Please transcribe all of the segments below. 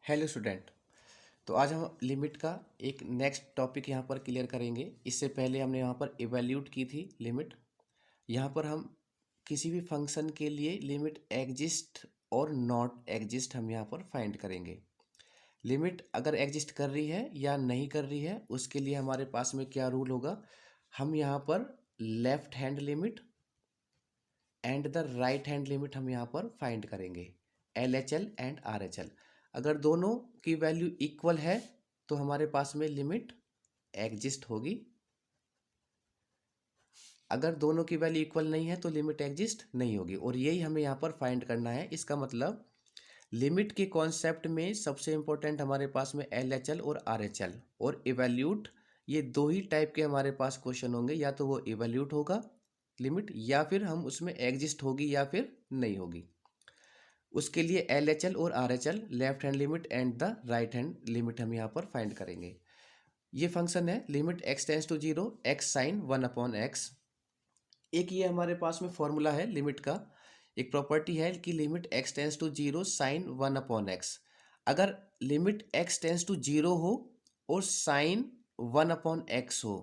Hello student. तो आज हम लिमिट का एक नेक्स्ट टॉपिक यहाँ पर क्लियर करेंगे। इससे पहले हमने यहाँ पर इवैल्यूएट की थी लिमिट। यहाँ पर हम किसी भी फंक्शन के लिए लिमिट एग्जिस्ट और नॉट एग्जिस्ट हम यहाँ पर फाइंड करेंगे। लिमिट अगर एग्जिस्ट कर रही है या नहीं कर रही है उसके लिए हमारे पास में क्या रूल होगा। हम यहाँ पर left hand limit and the right hand limit हम यहाँ पर फाइंड करेंगे, LHL एंड RHL। अगर दोनों की वैल्यू इक्वल है तो हमारे पास में लिमिट एग्जिस्ट होगी। अगर दोनों की वैल्यू इक्वल नहीं है तो लिमिट एग्जिस्ट नहीं होगी, और यही हमें यहाँ पर फाइंड करना है। इसका मतलब लिमिट के कॉन्सेप्ट में सबसे इंपॉर्टेंट हमारे पास में LHL और RHL और इवैल्यूट, ये दो ही टाइप के हमारे पास क्वेश्चन होंगे। या तो वो इवैल्यूट होगा लिमिट, या फिर हम उसमें एग्जिस्ट होगी या फिर नहीं होगी। उसके लिए LHL और RHL, left hand limit and the right hand limit, हम यहाँ पर फाइंड करेंगे। ये फंक्शन है limit x tends to 0 x sine 1/x। एक ये हमारे पास में फॉर्मूला है लिमिट का, एक प्रॉपर्टी है कि limit x tends to 0 sine 1/x। अगर लिमिट x टेंस टू 0 हो और साइन 1/x हो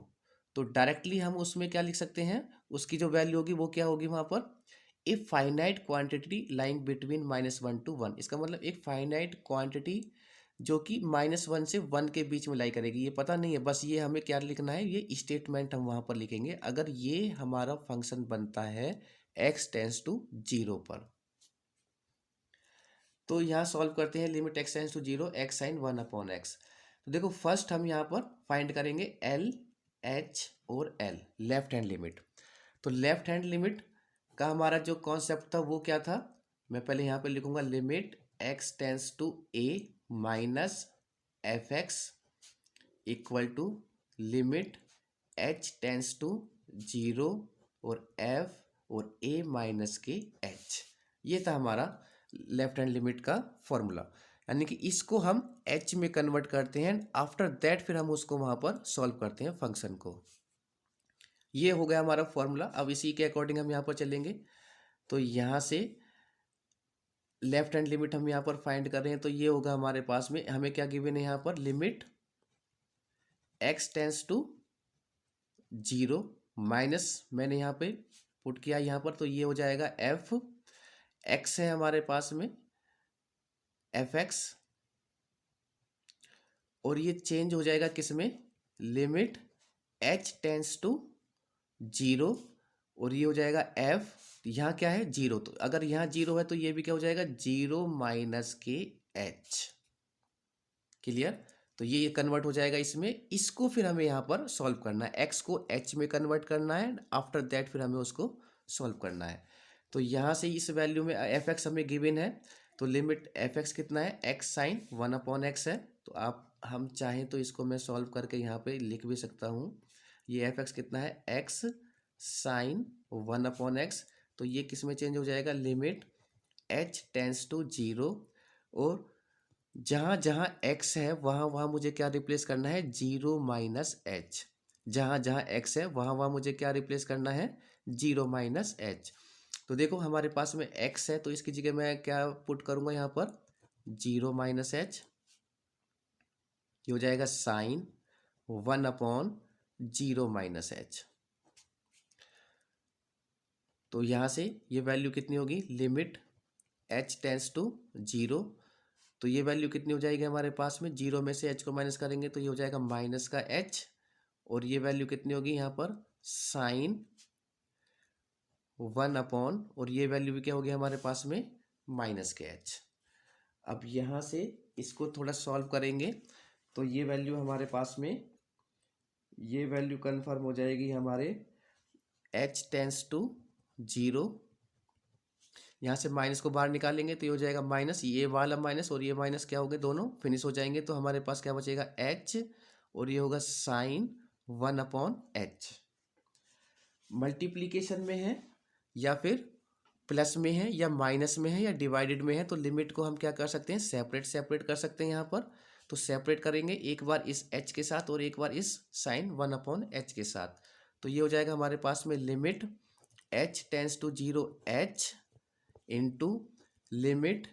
तो डायरेक्टली हम उसमें क्या लिख सकते हैं, उसकी जो वैल्यू होगी वो क्या होगी वहाँ पर, a finite quantity lying between -1 to 1। इसका मतलब एक फाइनाइट क्वांटिटी जो कि -1 से 1 के बीच में लाई करेगी। ये पता नहीं है, बस ये हमें क्या लिखना है, ये स्टेटमेंट हम वहाँ पर लिखेंगे अगर ये हमारा फंक्शन बनता है x टेंस टू 0 पर। तो यहाँ सॉल्व करते हैं limit x tends to 0 x sine 1/x। तो देखो फर्स्ट हम यहाँ पर फाइंड करेंगे L H और L, लेफ्ट हैंड लिमिट। तो लेफ्ट हैंड लिमिट का हमारा जो कॉन्सेप्ट था वो क्या था, मैं पहले यहाँ पे लिखूंगा limit x tends to a minus fx equal to limit h tends to 0 और f और a माइनस के h। ये था हमारा लेफ्ट हैंड लिमिट का फॉर्मूला, यानी कि इसको हम h में कन्वर्ट करते हैं। आफ्टर दैट फिर हम उसको वहाँ पर सॉल्व करते हैं फंक्शन को। ये हो गया हमारा फॉर्मूला। अब इसी के अकॉर्डिंग हम यहाँ पर चलेंगे। तो यहाँ से लेफ्ट हैंड लिमिट हम यहाँ पर फाइंड कर रहे हैं, तो ये होगा हमारे पास में, हमें क्या गिवन है यहाँ पर, limit x tends to 0 minus, मैंने यहाँ पे पुट किया यहाँ पर, तो ये हो जाएगा f x है हमारे पास में fx, और ये चेंज हो जाएगा किस में, लिमिट h टेंस टू 0, और ये हो जाएगा f, यहाँ क्या है 0, तो अगर यहाँ 0 है तो ये भी क्या हो जाएगा 0 माइनस के h। क्लियर। तो ये कन्वर्ट हो जाएगा इसमें। इसको फिर हमें यहाँ पर सॉल्व करना है, x को h में कन्वर्ट करना है, आफ्टर दैट फिर हमें उसको सॉल्व करना है। तो यहाँ से इस वैल्यू में fx हमें गिवन है, तो लिमिट fx कितना है, x साइन 1/x है। तो आप हम चाहें तो इसको मैं सॉल्व करके यहाँ पे लिख भी सकता हूँ। ये fx कितना है, x साइन 1/x। तो ये किस में चेंज हो जाएगा, लिमिट h टेंस टू 0, और जहाँ जहाँ x है वहाँ वहाँ मुझे क्या रिप्लेस करना है, 0 माइनस h। जहाँ जहाँ x है वहाँ वहाँ मुझे क्या रिप्लेस करना है, 0 माइनस h। तो देखो हमारे पास में x है तो इसकी जगह मैं क्या पुट करूँगा यहाँ पर, 0 माइनस h। ये हो जाएगा साइन 1/0 माइनस h। तो यहाँ से ये वैल्यू कितनी होगी, लिमिट h टेंस टू 0, तो ये वैल्यू कितनी हो जाएगी हमारे पास में, 0 में से h को माइनस करेंगे तो ये हो जाएगा माइनस का h, और ये वैल्यू कितनी होगी यहाँ पर, साइन 1/, और ये वैल्यू भी क्या होगी हमारे पास में, माइनस के h। अब यहाँ से इसको थोड़ा सॉल्व करेंगे तो ये वैल्यू हमारे पास में, ये वैल्यू कन्फर्म हो जाएगी हमारे h टेंस टू 0। यहाँ से माइनस को बाहर निकालेंगे तो ये हो जाएगा माइनस, ये वाला माइनस और ये माइनस क्या हो गए, दोनों फिनिश हो जाएंगे। तो हमारे पास क्या बचेगा, h, और ये होगा साइन 1/h। मल्टीप्लीकेशन में है या फिर प्लस में है या माइनस में है या डिवाइडेड में है, तो लिमिट को हम क्या कर सकते हैं, सेपरेट सेपरेट कर सकते हैं यहाँ पर। तो सेपरेट करेंगे, एक बार इस h के साथ और एक बार इस साइन 1/h के साथ। तो ये हो जाएगा हमारे पास में limit h tends to 0 h into limit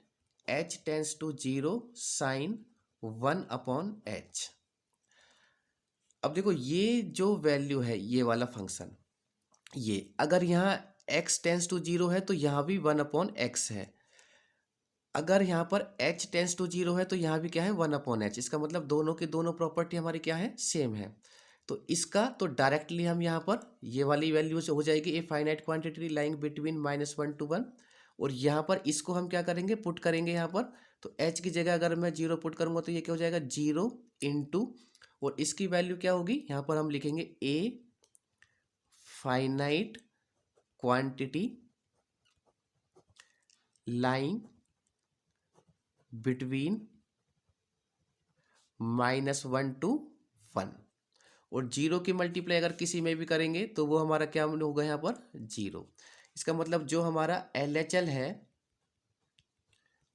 h tends to 0 sine 1/h। अब देखो ये जो वैल्यू है ये वाला फंक्शन, ये अगर यहाँ x टेंस टू 0 है तो यहाँ भी 1/x है। अगर यहाँ पर h टेंस टू 0 है तो यहाँ भी क्या है 1/h। इसका मतलब दोनों की दोनों प्रॉपर्टी हमारी क्या है सेम है। तो इसका तो डायरेक्टली हम यहाँ पर ये वाली वैल्यू से हो जाएगी a finite quantity lying between -1 to 1। और यहाँ पर इसको हम क्या करेंगे पुट करेंगे यहाँ पर। तो h की जगह अगर मैं 0 पुट करूँगा तो ये क्या हो जाएगा 0 इंटू, और इसकी वैल्यू क्या होगी यहाँ पर हम लिखेंगे a finite quantity lying between -1 to 1। और 0 की मल्टीप्लाई अगर किसी में भी करेंगे तो वो हमारा क्या होगा यहाँ पर 0। इसका मतलब जो हमारा LHL है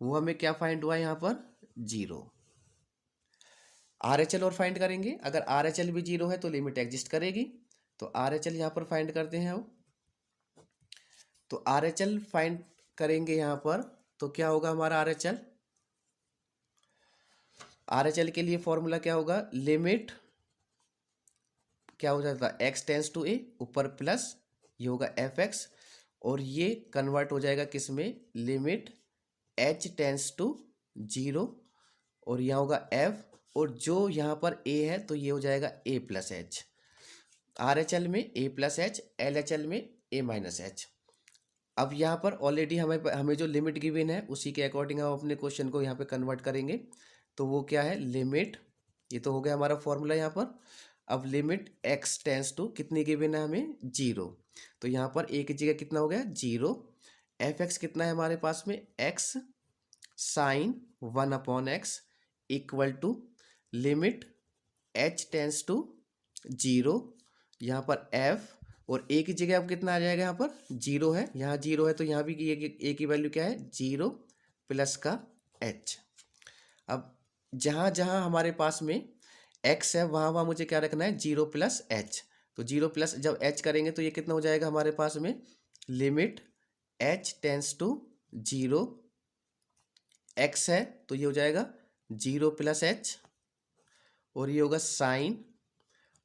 वो हमें क्या फाइंड हुआ है यहाँ पर 0। RHL और फाइंड करेंगे, अगर RHL भी 0 है तो लिमिट एग्जिस्ट करेगी। तो RHL यहाँ पर फाइंड करते हैं हम। तो RHL फाइंड करेंगे यहाँ पर तो क्या होगा हमारा RHL के लिए फॉर्मूला क्या होगा, लिमिट क्या हो जाता है x टेंस टू a ऊपर प्लस ये होगा fx, और ये कन्वर्ट हो जाएगा किस में, लिमिट h टेंस टू 0 और यहाँ होगा f, और जो यहाँ पर a है तो ये हो जाएगा a प्लस एच। RHL में a प्लस एच, LHL में a माइनस एच। अब यहाँ पर ऑलरेडी हमें जो लिमिट गिवन है उसी के अकॉर्डिंग हम अपने क्वेश्चन को यहाँ पे कन्वर्ट करेंगे। तो वो क्या है लिमिट, ये तो हो गया हमारा फॉर्मूला यहाँ पर। अब लिमिट x टेंस टू कितनी गिवन है हमें 0, तो यहाँ पर a की जगह कितना हो गया 0। fx कितना है हमारे पास में x sine 1/x equal to limit h tends to 0, यहाँ पर f, और a की जगह अब कितना आ जाएगा यहाँ पर 0 है, यहाँ 0 है तो यहाँ भी a की वैल्यू क्या है 0 प्लस का h। अब जहाँ जहाँ हमारे पास में x है वहाँ वहाँ मुझे क्या रखना है 0 प्लस h। तो 0 प्लस जब h करेंगे तो ये कितना हो जाएगा हमारे पास में, limit h tends to 0, x है तो ये हो जाएगा 0 प्लस h, और ये होगा साइन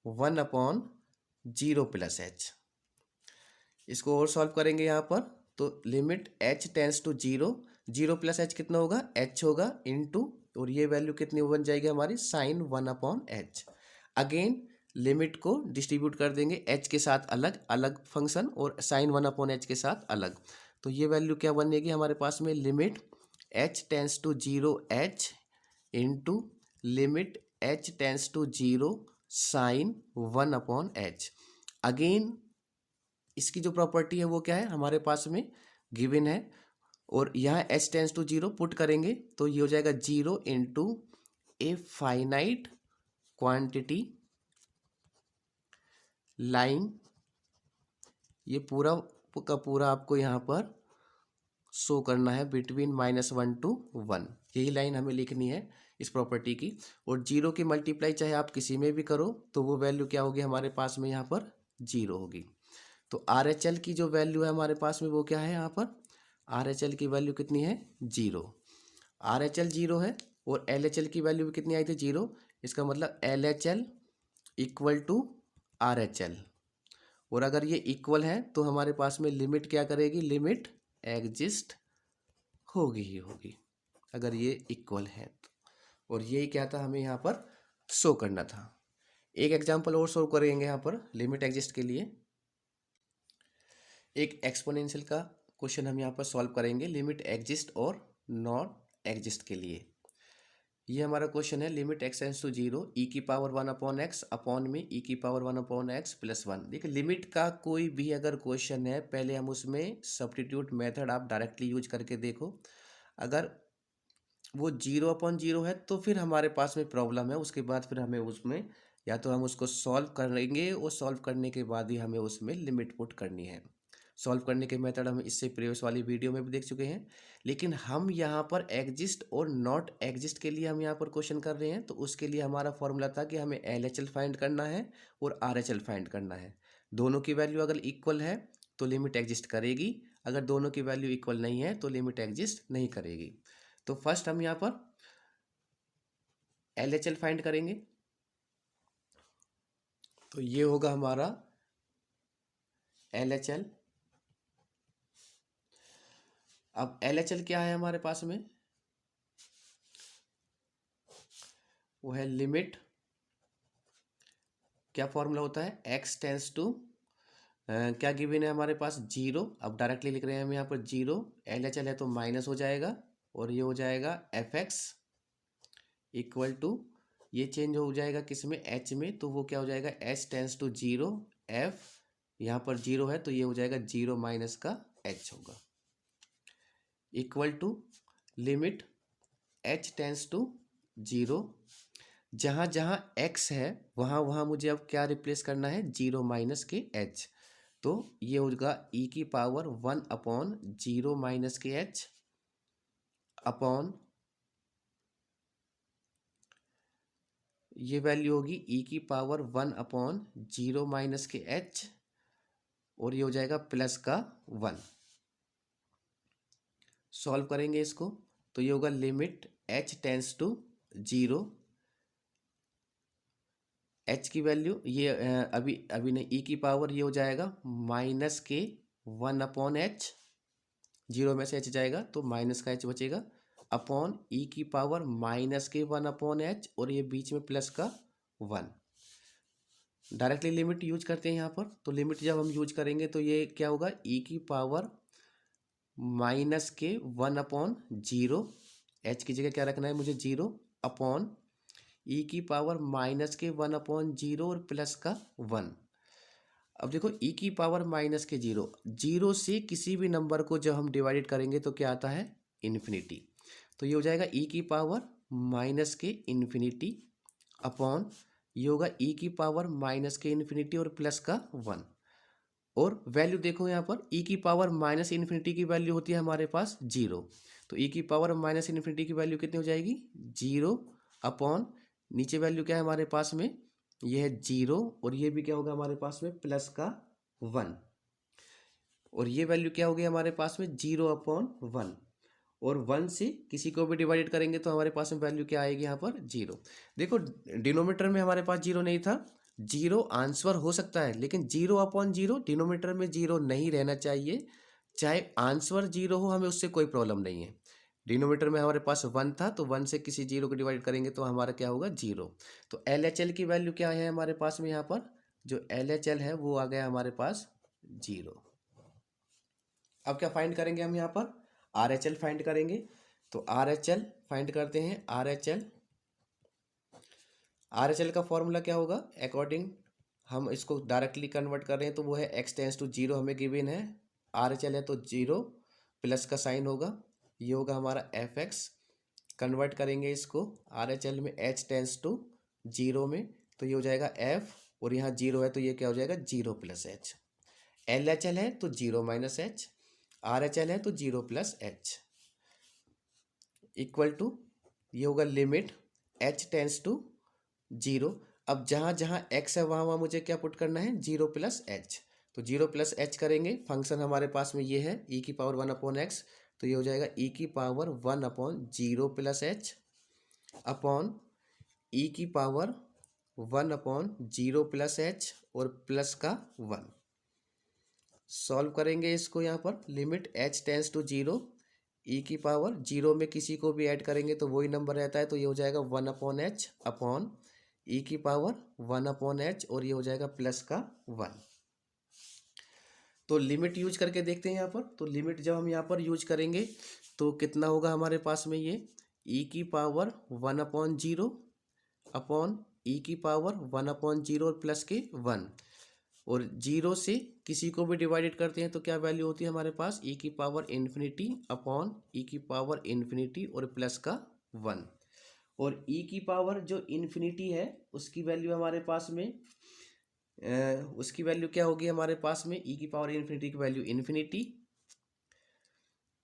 1/0 प्लस h। इसको और सॉल्व करेंगे यहाँ पर। तो limit h tends to 0, 0 plus h कितना होगा h होगा इंटू, और ये वैल्यू कितनी बन जाएगी हमारी साइन 1/h। अगेन लिमिट को डिस्ट्रीब्यूट कर देंगे h के साथ अलग अलग फंक्शन और साइन 1/h के साथ अलग। तो ये वैल्यू क्या बनेगी हमारे पास में, limit h tends to 0 h into limit h tends to 0 sine 1/h। Again इसकी जो प्रॉपर्टी है वो क्या है हमारे पास में गिवन है, और यहाँ h टेंस टू 0 पुट करेंगे तो ये हो जाएगा 0 into a finite quantity line. ये पूरा का पूरा आपको यहाँ पर शो करना है बिटवीन -1 to 1, यही लाइन हमें लिखनी है इस प्रॉपर्टी की। और 0 की मल्टीप्लाई चाहे आप किसी में भी करो तो वो वैल्यू क्या होगी हमारे पास में यहाँ पर 0 होगी। तो RHL की जो वैल्यू है हमारे पास में वो क्या है यहाँ पर, RHL की वैल्यू कितनी है 0। RHL 0 है और LHL की वैल्यू भी कितनी आई थी 0। इसका मतलब LHL इक्वल टू RHL, और अगर ये इक्वल है तो हमारे पास में लिमिट क्या करेगी, लिमिट एग्जिस्ट होगी ही होगी अगर ये इक्वल है तो। और यही क्या था हमें यहाँ पर शो करना था। एक एग्जांपल और शो करेंगे यहाँ पर लिमिट एग्जिस्ट के लिए। एक एक्सपोनेंशियल का क्वेश्चन हम यहाँ पर सॉल्व करेंगे लिमिट एग्जिस्ट और नॉट एग्जिस्ट के लिए। ये हमारा क्वेश्चन है limit x tends to 0 e⁻1/x upon में e⁻1/x प्लस 1। देखिए लिमिट का कोई भी अगर क्वेश्चन है पहले हम उसमें सब्स्टिट्यूट मेथड आप डायरेक्टली यूज करके देखो। अगर वो 0/0 है तो फिर हमारे पास में प्रॉब्लम है, उसके बाद फिर हमें उसमें या तो हम उसको सॉल्व करेंगे और सॉल्व करने के बाद ही हमें उसमें लिमिट पुट करनी है। सॉल्व करने के मेथड हम इससे प्रीवियस वाली वीडियो में भी देख चुके हैं, लेकिन हम यहाँ पर एग्जिस्ट और नॉट एग्जिस्ट के लिए हम यहाँ पर क्वेश्चन कर रहे हैं। तो उसके लिए हमारा फॉर्मूला था कि हमें LHL फाइंड करना है और RHL फाइंड करना है। दोनों की वैल्यू अगर इक्वल है तो लिमिट एग्जिस्ट करेगी, अगर दोनों की वैल्यू इक्वल नहीं है तो लिमिट एग्जिस्ट नहीं करेगी। तो फर्स्ट हम यहाँ पर LHL फाइंड करेंगे। तो ये होगा हमारा LHL। अब LHL क्या है हमारे पास में, वो है लिमिट, क्या फॉर्मूला होता है, x टेंस टू क्या गिवन है हमारे पास, 0। अब डायरेक्टली लिख रहे हैं हम यहाँ पर 0, LHL है तो माइनस हो जाएगा और ये हो जाएगा fx इक्वल टू, ये चेंज हो जाएगा किस में, h में, तो वो क्या हो जाएगा h टेंस टू 0, f यहाँ पर 0 है तो ये हो जाएगा 0 माइनस का h होगा, equal to limit h tends to 0, जहाँ जहाँ x है वहाँ वहाँ मुझे अब क्या रिप्लेस करना है, 0 माइनस के h। तो ये होगा e की पावर 1 अपॉन 0 माइनस के h अपॉन, ये वैल्यू होगी e की पावर 1 अपॉन 0 माइनस के h और ये हो जाएगा प्लस का 1। सॉल्व करेंगे इसको तो ये होगा limit h tends to 0, h की वैल्यू ये अभी नहीं, e की पावर ये हो जाएगा माइनस के 1 अपॉन h, 0 में से h जाएगा तो माइनस का h बचेगा, अपॉन e की पावर माइनस के 1 अपॉन h और ये बीच में प्लस का 1। डायरेक्टली लिमिट यूज करते हैं यहाँ पर, तो लिमिट जब हम यूज करेंगे तो ये क्या होगा, e की पावर माइनस के 1 अपॉन 0, h की जगह क्या रखना है मुझे 0, अपॉन e की पावर माइनस के 1 अपॉन 0 और प्लस का 1। अब देखो e की पावर माइनस के 0, 0 से किसी भी नंबर को जब हम डिवाइडेड करेंगे तो क्या आता है, इन्फिनिटी। तो ये हो जाएगा e की पावर माइनस के इन्फिनिटी अपॉन, ये होगा e की पावर माइनस के इन्फिनिटी और प्लस का 1। और वैल्यू देखो यहाँ पर e की पावर माइनस इन्फिनिटी की वैल्यू होती है हमारे पास 0, तो e की पावर माइनस इन्फिनिटी की वैल्यू कितनी हो जाएगी, 0 अपॉन, नीचे वैल्यू क्या है हमारे पास में, ये है 0 और ये भी क्या होगा हमारे पास में प्लस का 1, और ये वैल्यू क्या होगी हमारे पास में 0 अपॉन 1, और 1 से किसी को भी डिवाइडेड करेंगे तो हमारे पास में वैल्यू क्या आएगी यहाँ पर 0। देखो डिनोमिनेटर में हमारे पास 0 नहीं था, 0 आंसर हो सकता है लेकिन 0 अपॉन 0 डिनोमिनेटर में 0 नहीं रहना चाहिए, चाहे आंसर 0 हो, हमें उससे कोई प्रॉब्लम नहीं है। डिनोमिनेटर में हमारे पास 1 था तो 1 से किसी 0 को डिवाइड करेंगे तो हमारा क्या होगा 0। तो LHL की वैल्यू क्या है हमारे पास में, यहाँ पर जो LHL है वो आ गया हमारे पास 0। अब क्या फाइंड करेंगे हम यहाँ पर, RHL फाइंड करेंगे। तो RHL फाइंड करते हैं, RHL का फॉर्मूला क्या होगा, अकॉर्डिंग हम इसको डायरेक्टली कन्वर्ट कर रहे हैं तो वो है x टेंस टू 0 हमें गिवन है, RHL है तो 0 प्लस का साइन होगा, ये होगा हमारा fx। कन्वर्ट करेंगे इसको RHL में h टेंस टू 0 में तो ये हो जाएगा f, और यहाँ 0 है तो ये क्या हो जाएगा 0 प्लस h। LHL है तो 0 माइनस h, RHL है तो 0 प्लस h, इक्वल टू ये होगा लिमिट h टेंस टू 0। अब जहाँ जहाँ x है वहाँ वहाँ मुझे क्या पुट करना है, 0 प्लस h। तो 0 प्लस h करेंगे, फंक्शन हमारे पास में ये है e की पावर 1 अपॉन x, तो ये हो जाएगा e की power 1 upon 0 plus h upon e की पावर 1 अपॉन 0 प्लस h और प्लस का 1। सॉल्व करेंगे इसको यहाँ पर, limit h tends to 0, e की पावर 0 में किसी को भी ऐड करेंगे तो वही नंबर रहता है, तो ये हो जाएगा 1 अपॉन h अपॉन e की पावर 1 अपॉन h और ये हो जाएगा प्लस का 1। तो लिमिट यूज करके देखते हैं यहाँ पर, तो लिमिट जब हम यहाँ पर यूज करेंगे तो कितना होगा हमारे पास में, ये e की पावर 1 अपॉन 0 अपॉन e की पावर 1 अपॉन 0 और प्लस के 1, और 0 से किसी को भी डिवाइडेड करते हैं तो क्या वैल्यू होती है हमारे पास, e की पावर इन्फिनिटी अपॉन e की पावर इन्फिनिटी और प्लस का 1। और e की पावर जो इन्फिनिटी है उसकी वैल्यू हमारे पास में उसकी वैल्यू क्या होगी हमारे पास में, e की पावर इन्फिनिटी की वैल्यू इन्फिनिटी,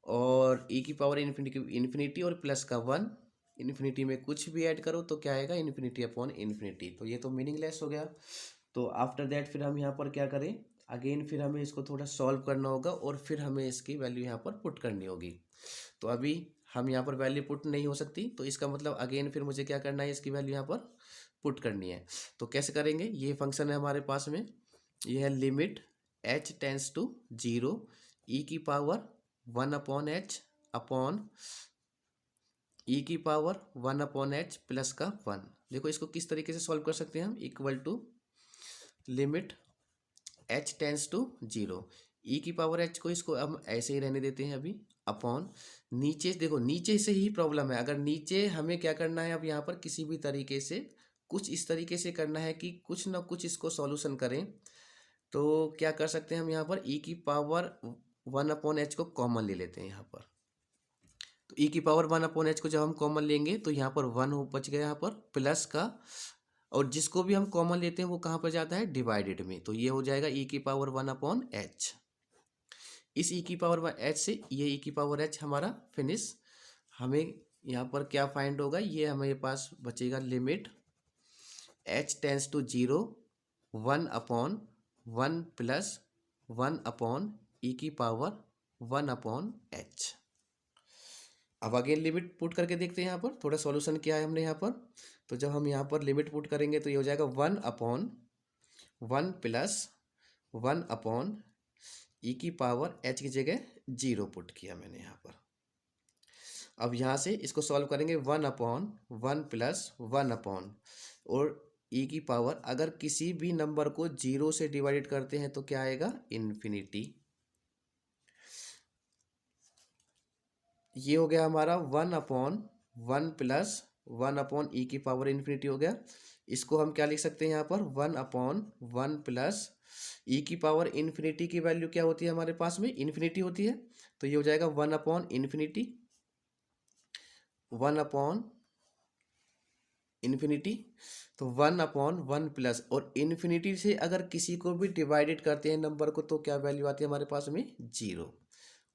और e की पावर इन्फिनिटी और प्लस का 1, इन्फिनिटी में कुछ भी ऐड करो तो क्या आएगा, इन्फिनिटी अपॉन इन्फिनिटी, तो ये तो मीनिंगलेस हो गया। तो आफ्टर दैट फिर हम यहाँ पर क्या करें, अगेन फिर हमें इसको थोड़ा सॉल्व करना होगा और फिर हमें इसकी वैल्यू यहाँ पर पुट करनी होगी। तो अभी हम यहाँ पर वैल्यू पुट नहीं हो सकती, तो इसका मतलब अगेन फिर मुझे क्या करना है, इसकी वैल्यू यहाँ पर पुट करनी है। तो कैसे करेंगे, ये फंक्शन है हमारे पास में, ये है limit h tends to 0 e की power 1 upon h upon e की पावर 1 अपॉन h प्लस का 1। देखो इसको किस तरीके से सॉल्व कर सकते हैं हम, equal to limit h tends to 0 e की पावर h को इसको हम ऐसे ही रहने देते हैं अभी, अपॉन नीचे, देखो नीचे से ही प्रॉब्लम है, अगर नीचे हमें क्या करना है, अब यहाँ पर किसी भी तरीके से कुछ इस तरीके से करना है कि कुछ ना कुछ इसको सॉल्यूशन करें। तो क्या कर सकते हैं हम यहाँ पर, e की पावर 1 अपॉन एच को कॉमन ले लेते हैं यहाँ पर। तो e की पावर 1 अपॉन एच को जब हम कॉमन लेंगे तो यहाँ पर 1 बच गया यहाँ पर, प्लस का, और जिसको भी हम कॉमन लेते हैं वो कहाँ पर जाता है, डिवाइडेड में। तो ये हो जाएगा e की पावर 1 अपॉन एच। इस e की पावर एच से ये e की पावर एच हमारा फिनिश। हमें यहाँ पर क्या फाइंड होगा, ये हमारे पास बचेगा limit h tends to 0 1 upon 1 plus 1 upon e की पावर 1 अपॉन एच। अब अगेन लिमिट पुट करके देखते हैं यहाँ पर थोड़ा सॉल्यूशन क्या है हमने यहाँ पर। तो जब हम यहाँ पर लिमिट पुट करेंगे तो ये हो जाएगा 1 अपॉन 1 प्लस 1 अपॉन ई की पावर एच की जगह 0 पुट किया मैंने यहाँ पर। अब यहाँ से इसको सॉल्व करेंगे 1 अपॉन 1 प्लस 1 अपॉन, और ई की पावर अगर किसी भी नंबर को 0 से डिवाइडेड करते हैं तो क्या आएगा, इन्फिनिटी। ये हो गया हमारा 1 अपॉन 1 प्लस 1 अपॉन ई की पावर इन्फिनिटी हो गया। इसको हम क्या लिख सकते हैं यहाँ पर, 1 अपॉन 1 प्लस ई की पावर इन्फिनिटी की वैल्यू क्या होती है हमारे पास में, इन्फिनिटी होती है। तो ये हो जाएगा 1 अपॉन इन्फिनिटी, 1 अपॉन इन्फिनिटी। तो 1 अपॉन 1 प्लस, और इन्फिनिटी से अगर किसी को भी डिवाइडेड करते हैं नंबर को तो क्या वैल्यू आती है हमारे पास में, 0।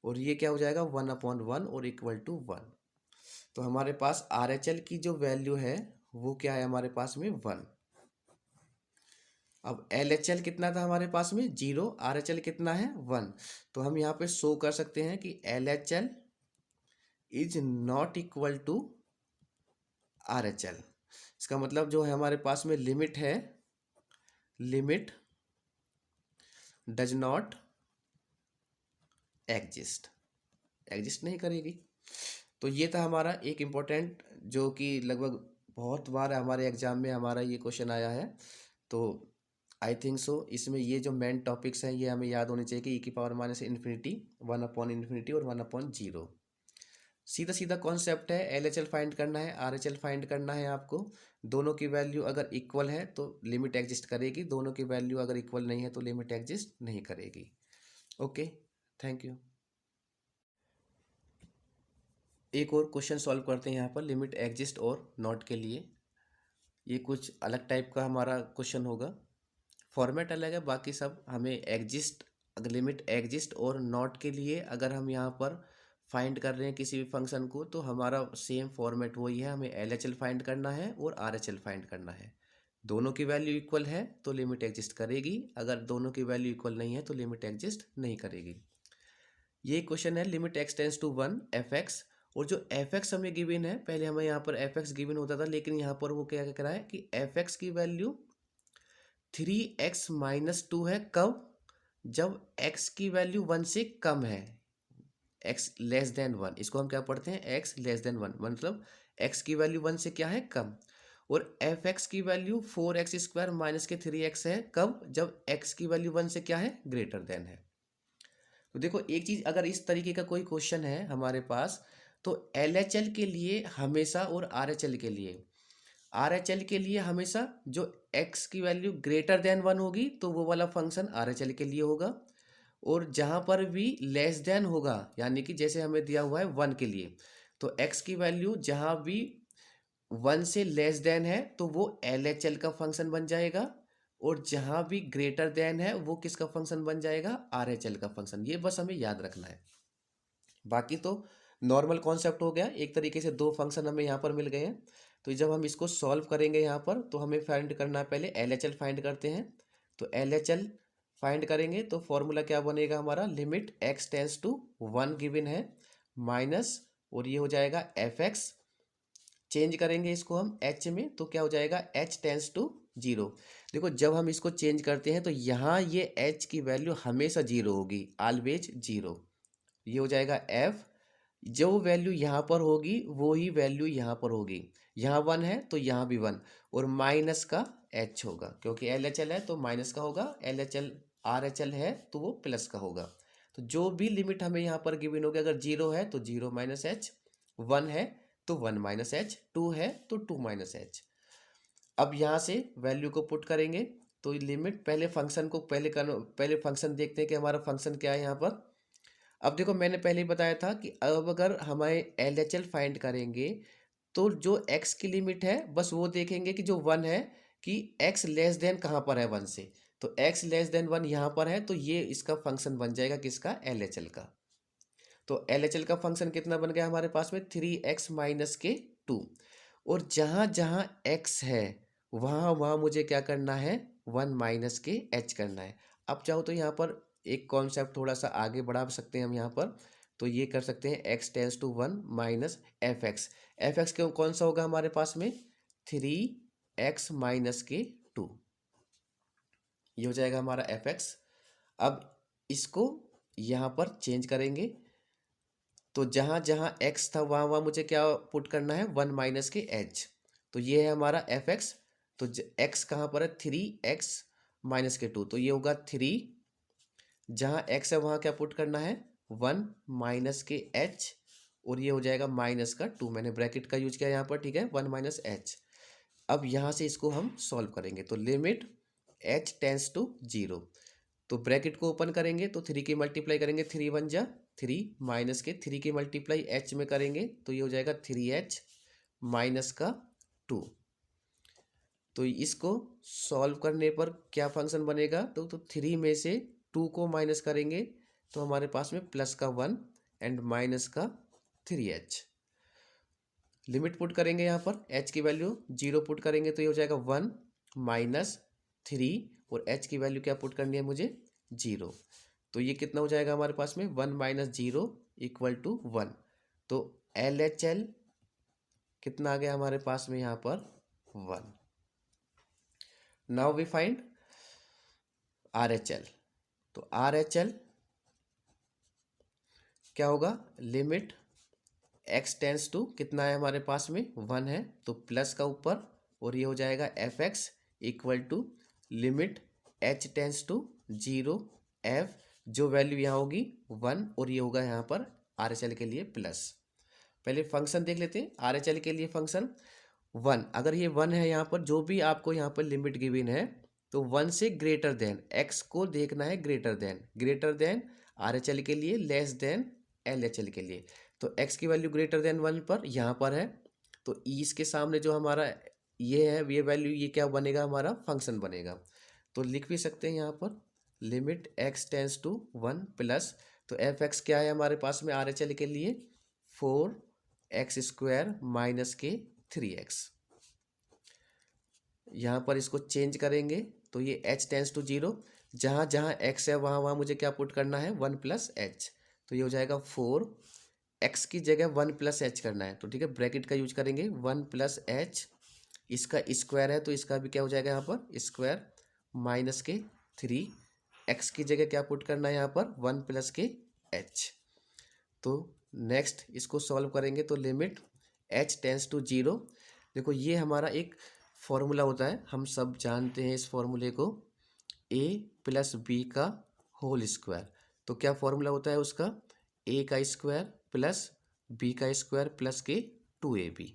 और ये क्या हो जाएगा 1 अपॉन 1 और इक्वल टू 1। तो हमारे पास RHL की जो वैल्यू है वो क्या है हमारे पास में, 1। अब LHL कितना था हमारे पास में, 0, RHL कितना है, 1। तो हम यहाँ पे शो कर सकते हैं कि LHL is not equal to RHL। इसका मतलब जो है हमारे पास में लिमिट है, लिमिट डज नॉट एग्जिस्ट नहीं करेगी। तो ये था हमारा एक इम्पोर्टेंट, जो कि लगभग बहुत बार हमारे एग्जाम में हमारा ये क्वेश्चन आया है। तो आई थिंक सो इसमें ये जो मेन टॉपिक्स हैं ये हमें याद होने चाहिए कि ई की power minus infinity, 1 upon infinity और 1 अपॉन 0। सीधा सीधा कॉन्सेप्ट है, LHL फाइंड करना है, RHL फाइंड करना है आपको। दोनों की वैल्यू अगर इक्वल है तो लिमिट एग्जिस्ट करेगी, दोनों की वैल्यू अगर इक्वल नहीं है तो लिमिट एग्जिस्ट नहीं करेगी। Okay, thank you. एक और क्वेश्चन सॉल्व करते हैं यहाँ पर, लिमिट एग्जिस्ट और नॉट के लिए। ये कुछ अलग टाइप का हमारा क्वेश्चन होगा, फॉर्मेट अलग है, बाकी सब हमें एग्जिस्ट, अगर लिमिट एग्जिस्ट और नॉट के लिए अगर हम यहाँ पर फाइंड कर रहे हैं किसी भी फंक्शन को तो हमारा सेम फॉर्मेट वही है, हमें LHL फाइंड करना है और RHL फाइंड करना है। दोनों की वैल्यू इक्वल है तो लिमिट एग्जिस्ट करेगी, अगर दोनों की वैल्यू इक्वल नहीं है तो लिमिट एग्जिस्ट नहीं करेगी। ये क्वेश्चन है limit x tends to 1 fx, और जो fx हमें गिवन है, पहले हमें यहाँ पर fx गिवन होता था, लेकिन यहाँ पर वो क्या कह रहा है कि fx की वैल्यू 3x माइनस 2 है, कब, जब x की वैल्यू 1 से कम है, x लेस देन 1। इसको हम क्या पढ़ते हैं, x लेस देन 1, मतलब x की वैल्यू 1 से क्या है, कम। और fx की वैल्यू 4x स्क्वायर माइनस के 3x है, कब, जब x की वैल्यू 1 से क्या है, ग्रेटर देन है। तो देखो एक चीज, अगर इस तरीके का कोई क्वेश्चन है हमारे पास तो LHL के लिए हमेशा और RHL के लिए हमेशा जो x की वैल्यू ग्रेटर देन 1 होगी तो वो वाला फंक्शन RHL के लिए होगा, और जहाँ पर भी लेस देन होगा, यानी कि जैसे हमें दिया हुआ है 1 के लिए, तो x की वैल्यू जहाँ भी 1 से लेस देन है तो वो LHL का फंक्शन बन जाएगा, और जहाँ भी ग्रेटर देन है वो किसका फंक्शन बन जाएगा, RHL का फंक्शन। ये बस हमें याद रखना है, बाकी तो नॉर्मल कॉन्सेप्ट हो गया। एक तरीके से दो फंक्शन हमें यहाँ पर मिल गए हैं, तो जब हम इसको सॉल्व करेंगे यहाँ पर तो हमें फाइंड करना है, पहले LHL फाइंड करते हैं। तो LHL फाइंड करेंगे तो फॉर्मूला क्या बनेगा हमारा, limit x tends to 1 given है माइनस और ये हो जाएगा एफ एक्स। चेंज करेंगे इसको हम एच में तो क्या हो जाएगा, एच टेंस टू जीरो। देखो जब हम इसको चेंज करते हैं तो यहाँ ये एच की वैल्यू हमेशा जीरो होगी, ऑलवेज जीरो। ये हो जाएगा एफ, जो वैल्यू यहाँ पर होगी वो ही वैल्यू यहाँ पर होगी। यहाँ वन है तो यहाँ भी वन, और माइनस का एच होगा, क्योंकि एल एच एल है तो माइनस का होगा, L H L R H L है तो वो प्लस का होगा। तो जो भी लिमिट हमें यहाँ पर गिवन होगी, अगर जीरो है तो जीरो माइनस एच, वन है तो वन माइनस एच, टू है तो टू माइनस एच। अब यहाँ से वैल्यू को पुट करेंगे तो लिमिट, पहले फंक्शन को पहले फंक्शन देखते हैं कि हमारा फंक्शन क्या है यहाँ पर। अब देखो मैंने पहले ही बताया था कि अब अगर हमारे एल एच एल फाइंड करेंगे तो जो एक्स की लिमिट है बस वो देखेंगे कि जो वन है कि एक्स लेस देन कहाँ पर है वन से, तो एक्स लेस देन वन यहाँ पर है, तो ये इसका फंक्शन बन जाएगा किसका, एल एच एल का। तो एल एच एल का फंक्शन कितना बन गया हमारे पास में, थ्री एक्स माइनस के टू। और जहाँ जहाँ एक्स है वहाँ वहाँ मुझे क्या करना है, वन माइनस के एच करना है। अब चाहो तो यहाँ पर एक कॉन्सेप्ट थोड़ा सा आगे बढ़ा सकते हैं हम यहाँ पर, तो ये कर सकते हैं x tends to one minus f x. F x क्यों कौन सा होगा हमारे पास में, थ्री एक्स माइनस के टू, ये हो जाएगा हमारा एफ एक्स। अब इसको यहाँ पर चेंज करेंगे तो जहाँ जहाँ x था वहाँ वहाँ मुझे क्या पुट करना है, वन माइनस के h। तो ये है हमारा एफ एक्स। तो x कहाँ पर है, थ्री एक्स माइनस के टू, तो ये होगा थ्री, जहाँ x है वहाँ क्या पुट करना है, वन माइनस के h, और ये हो जाएगा माइनस का टू, मैंने ब्रैकेट का यूज किया यहाँ पर, ठीक है, वन माइनस एच। अब यहाँ से इसको हम सॉल्व करेंगे तो limit h tends to zero, तो ब्रैकेट को ओपन करेंगे तो थ्री की मल्टीप्लाई करेंगे, थ्री वन जा थ्री, माइनस के थ्री की मल्टीप्लाई एच में करेंगे तो ये हो जाएगा थ्री एच माइनस का टू। तो इसको सॉल्व करने पर क्या फंक्शन बनेगा, तो थ्री में से टू को माइनस करेंगे तो हमारे पास में प्लस का वन एंड माइनस का थ्री एच। लिमिट पुट करेंगे यहाँ पर, एच की वैल्यू जीरो पुट करेंगे तो ये हो जाएगा वन माइनस थ्री, और एच की वैल्यू क्या पुट करनी है मुझे, जीरो। तो ये कितना हो जाएगा हमारे पास में, one minus zero equal to one. तो एल एच एल कितना आ गया हमारे पास में यहाँ पर, one. Now we find R H L. तो आर एच एल क्या होगा, लिमिट एक्स टेंस टू कितना है हमारे पास में, वन है तो प्लस का ऊपर, और ये हो जाएगा f x equal to limit h tends to zero f, जो वैल्यू यहाँ होगी वन, और ये होगा यहाँ पर आर एच एल के लिए प्लस। पहले फंक्शन देख लेते हैं आर एच एल के लिए। फंक्शन वन, अगर ये वन है यहाँ पर, जो भी आपको यहाँ पर लिमिट गिवन है तो वन से ग्रेटर देन, एक्स को देखना है greater than are H L के लिए, less than L H L के लिए। तो x की वैल्यू ग्रेटर देन वन पर यहाँ पर है, तो ईस के सामने जो हमारा ये है, ये वैल्यू, ये क्या बनेगा हमारा फंक्शन बनेगा। तो लिख भी सकते हैं यहाँ पर limit x tends to one plus, तो एफ एक्स क्या है हमारे पास में आर एच एल के लिए, फोर एक्स स्क्वायर माइनस के थ्री एक्स। यहाँ पर इसको चेंज करेंगे तो ये h टेंस टू जीरो, जहाँ जहाँ x है वहाँ वहाँ मुझे क्या पुट करना है, वन प्लस एच। तो ये हो जाएगा फोर, x की जगह वन प्लस एच करना है तो ठीक है, ब्रैकेट का यूज करेंगे, वन प्लस एच, इसका स्क्वायर है तो इसका भी क्या हो जाएगा यहाँ पर स्क्वायर माइनस के थ्री, एक्स की जगह क्या पुट करना है यहाँ पर, वन प्लस के एच। तो नेक्स्ट इसको सॉल्व करेंगे तो limit h tends to zero. देखो ये हमारा एक फॉर्मूला होता है, हम सब जानते हैं इस फॉर्मूले को, a प्लस बी का होल स्क्वायर। तो क्या फॉर्मूला होता है उसका, a का स्क्वायर प्लस बी का स्क्वायर प्लस के टू ए बी,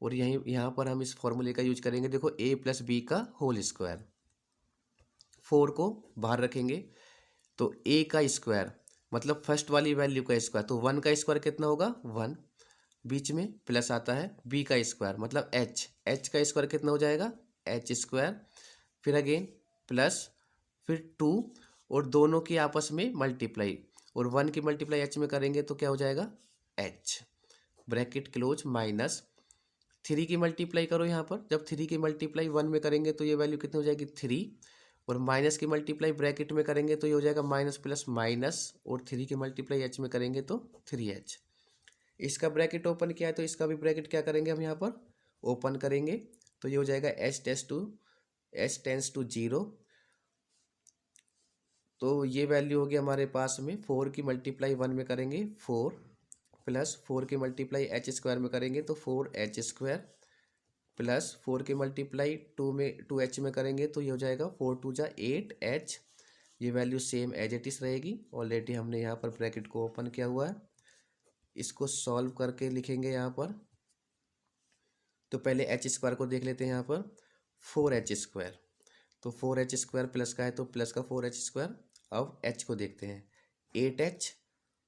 और यहीं यहाँ पर हम इस फॉर्मूले का यूज करेंगे। देखो a प्लस बी का होल स्क्वायर, फोर को बाहर रखेंगे तो a का स्क्वायर मतलब फर्स्ट वाली वैल्यू का स्क्वायर, तो वन का स्क्वायर कितना होगा, वन, बीच में प्लस आता है, b का स्क्वायर मतलब h का स्क्वायर कितना हो जाएगा, एच स्क्वायर, फिर अगेन प्लस, फिर टू, और दोनों की आपस में मल्टीप्लाई, और वन की मल्टीप्लाई एच में करेंगे तो क्या हो जाएगा, H, bracket close, minus three की मल्टीप्लाई करो यहाँ पर, जब थ्री की मल्टीप्लाई वन में करेंगे तो ये वैल्यू कितनी हो जाएगी, थ्री, और माइनस की मल्टीप्लाई ब्रैकेट में करेंगे तो ये हो जाएगा माइनस प्लस माइनस, और थ्री की मल्टीप्लाई एच में करेंगे तो थ्री एच। इसका ब्रैकेट ओपन किया है तो इसका भी ब्रैकेट क्या करेंगे हम यहाँ पर ओपन करेंगे। तो ये हो जाएगा एच टेंस टू 0। तो ये वैल्यू होगी हमारे पास में 4 की मल्टीप्लाई 1 में करेंगे 4 प्लस 4 की मल्टीप्लाई एच स्क्वायर में करेंगे तो 4h² प्लस 4 की मल्टीप्लाई 2 में करेंगे तो ये हो जाएगा 4 2 जा 8h। ये value same as it is रहेगी। ऑलरेडी हमने यहाँ पर ब्रैकेट को ओपन किया हुआ है। इसको सॉल्व करके लिखेंगे यहाँ पर। तो पहले h² को देख लेते हैं यहाँ पर 4h²। तो 4h² प्लस का है तो प्लस का 4h²। अब h को देखते हैं 8h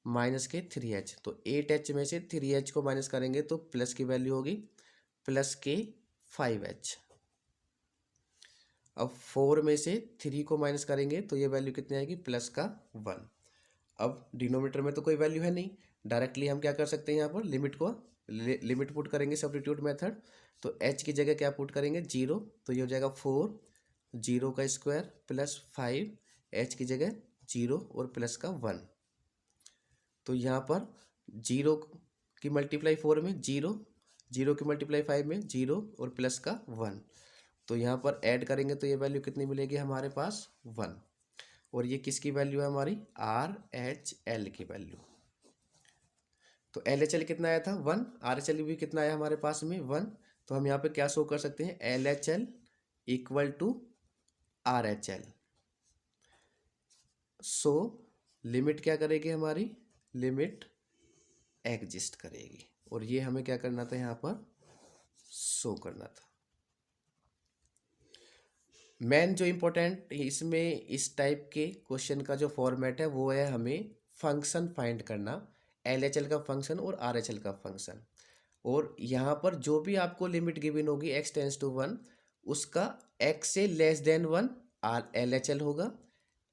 माइनस के 3h। तो 8h में से 3h को माइनस करेंगे तो प्लस की वैल्यू होगी प्लस के 5h। अब 4 में से 3 को माइनस करेंगे तो ये वैल्यू कितनी आएगी प्लस का 1। अब डिनोमीटर में तो कोई वैल्यू है नहीं, डायरेक्टली हम क्या कर सकते हैं यहाँ पर लिमिट पुट करेंगे सब्स्टिट्यूट मेथड। तो h की जगह क्या पुट करेंगे 0। तो ये हो जाएगा 4 0 का स्क्वायर प्लस 5 h की जगह 0 और प्लस का 1। तो यहाँ पर 0 की मल्टीप्लाई 4 में 0, 0 की मल्टीप्लाई 5 में 0 और प्लस का 1। तो यहाँ पर ऐड करेंगे तो ये वैल्यू कितनी मिलेगी हमारे पास 1। और ये किसकी वैल्यू है हमारी RHL की वैल्यू। तो LHL कितना आया था 1, RHL भी कितना आया हमारे पास में 1। तो हम यहाँ पे क्या शो कर सकते हैं LHL equal to RHL। So limit क्या करेगी हमारी लिमिट एग्जिस्ट करेगी। और ये हमें क्या करना था यहाँ पर शो करना था। मेन जो इम्पोर्टेंट इसमें इस टाइप के क्वेश्चन का जो फॉर्मेट है वो है हमें फंक्शन फाइंड करना, LHL का फंक्शन और RHL का फंक्शन। और यहाँ पर जो भी आपको लिमिट गिवन होगी x टेंस टू 1 उसका x से लेस देन 1 LHL होगा,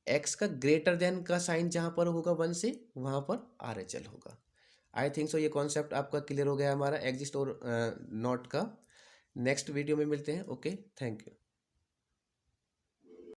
x का ग्रेटर देन का साइन जहाँ पर होगा 1 से वहाँ पर RHL होगा। आई थिंक सो ये कॉन्सेप्ट आपका क्लियर हो गया हमारा एग्जिस्ट और नॉट का। नेक्स्ट वीडियो में मिलते हैं। Okay, thank you.